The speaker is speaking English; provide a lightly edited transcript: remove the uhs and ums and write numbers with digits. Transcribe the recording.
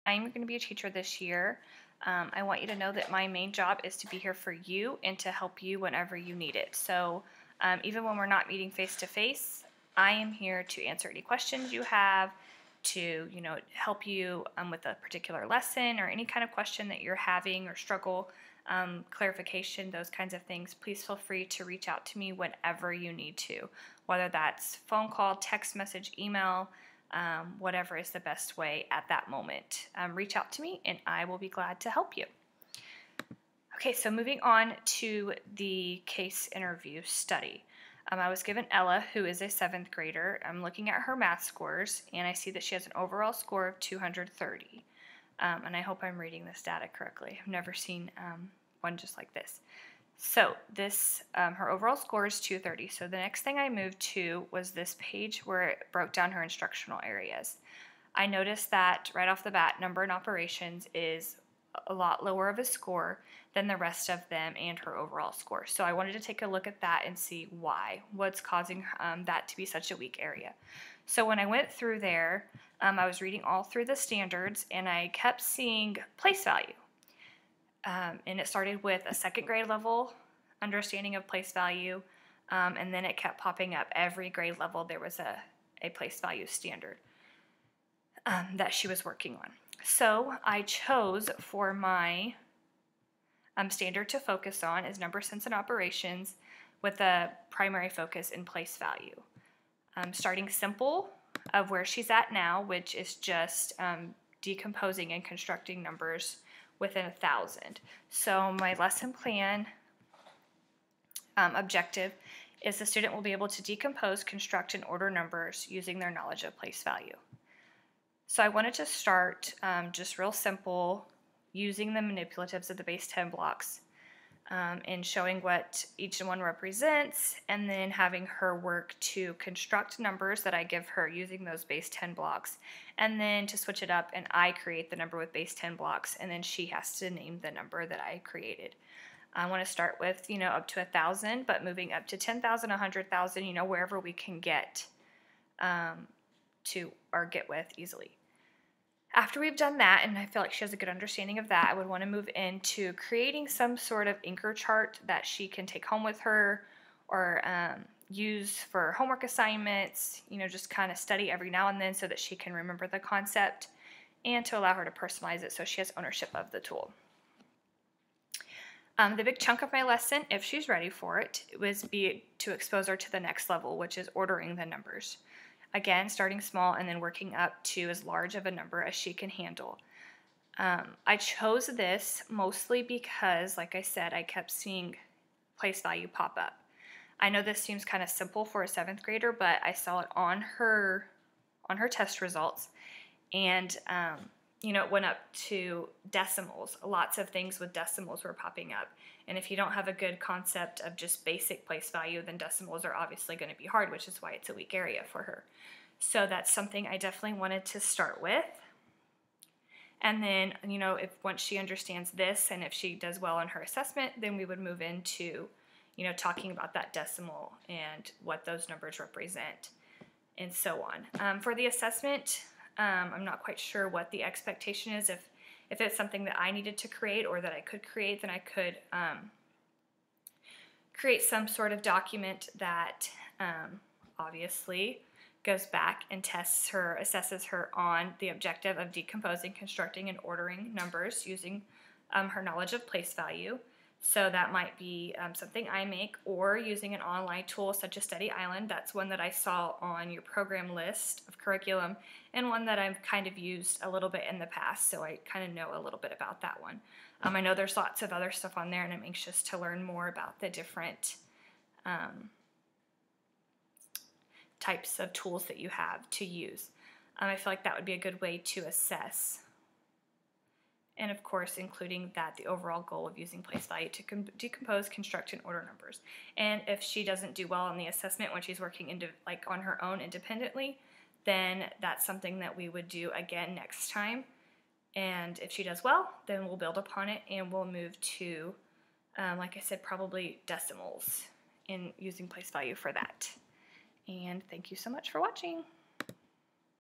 I'm going to be a teacher this year. I want you to know that my main job is to be here for you and to help you whenever you need it. So even when we're not meeting face to face, I am here to answer any questions you have, to help you with a particular lesson or any kind of question that you're having or struggle, clarification, those kinds of things. Please feel free to reach out to me whenever you need to, whether that's phone call, text message, email. Whatever is the best way at that moment. Reach out to me and I will be glad to help you. Okay, so moving on to the case interview study. I was given Ella, who is a 7th grader. I'm looking at her math scores and I see that she has an overall score of 230. And I hope I'm reading this data correctly. I've never seen one just like this. So this, her overall score is 230. So the next thing I moved to was this page where it broke down her instructional areas. I noticed that right off the bat, number and operations is a lot lower of a score than the rest of them and her overall score. So I wanted to take a look at that and see why, what's causing that to be such a weak area. So when I went through there, I was reading all through the standards and I kept seeing place value. And it started with a 2nd grade level understanding of place value, and then it kept popping up. Every grade level there was a place value standard that she was working on. So I chose for my standard to focus on is number, sense, and operations with a primary focus in place value. Starting simple of where she's at now, which is just decomposing and constructing numbers within 1,000. So my lesson plan objective is the student will be able to decompose, construct, and order numbers using their knowledge of place value. So I wanted to start just real simple, using the manipulatives of the base 10 blocks and showing what each one represents, and then having her work to construct numbers that I give her using those base 10 blocks, and then to switch it up and I create the number with base 10 blocks, and then she has to name the number that I created. I want to start with, up to 1,000, but moving up to 10,000, 100,000, wherever we can get to or get with easily. After we've done that, and I feel like she has a good understanding of that, I would want to move into creating some sort of anchor chart that she can take home with her or use for homework assignments, just kind of study every now and then so that she can remember the concept, and to allow her to personalize it so she has ownership of the tool. The big chunk of my lesson, if she's ready for it, was to expose her to the next level, which is ordering the numbers. Again, starting small and then working up to as large of a number as she can handle. I chose this mostly because, like I said, I kept seeing place value pop up. I know this seems kind of simple for a 7th grader, but I saw it on her test results, and it went up to decimals. Lots of things with decimals were popping up. And if you don't have a good concept of just basic place value, then decimals are obviously going to be hard, which is why it's a weak area for her. So that's something I definitely wanted to start with. And then, if once she understands this and if she does well on her assessment, then we would move into, talking about that decimal and what those numbers represent and so on. For the assessment, I'm not quite sure what the expectation is. If it's something that I needed to create or that I could create, then I could create some sort of document that obviously goes back and assesses her on the objective of decomposing, constructing, and ordering numbers using her knowledge of place value. So that might be something I make, or using an online tool such as Study Island. That's one that I saw on your program list of curriculum, and one that I've kind of used a little bit in the past, so I kind of know a little bit about that one. I know there's lots of other stuff on there, and I'm anxious to learn more about the different types of tools that you have to use. I feel like that would be a good way to assess. And of course, including that the overall goal of using place value to decompose, construct, and order numbers. And if she doesn't do well on the assessment when she's working on her own independently, then that's something that we would do again next time. And if she does well, then we'll build upon it and we'll move to, like I said, probably decimals in using place value for that. And thank you so much for watching.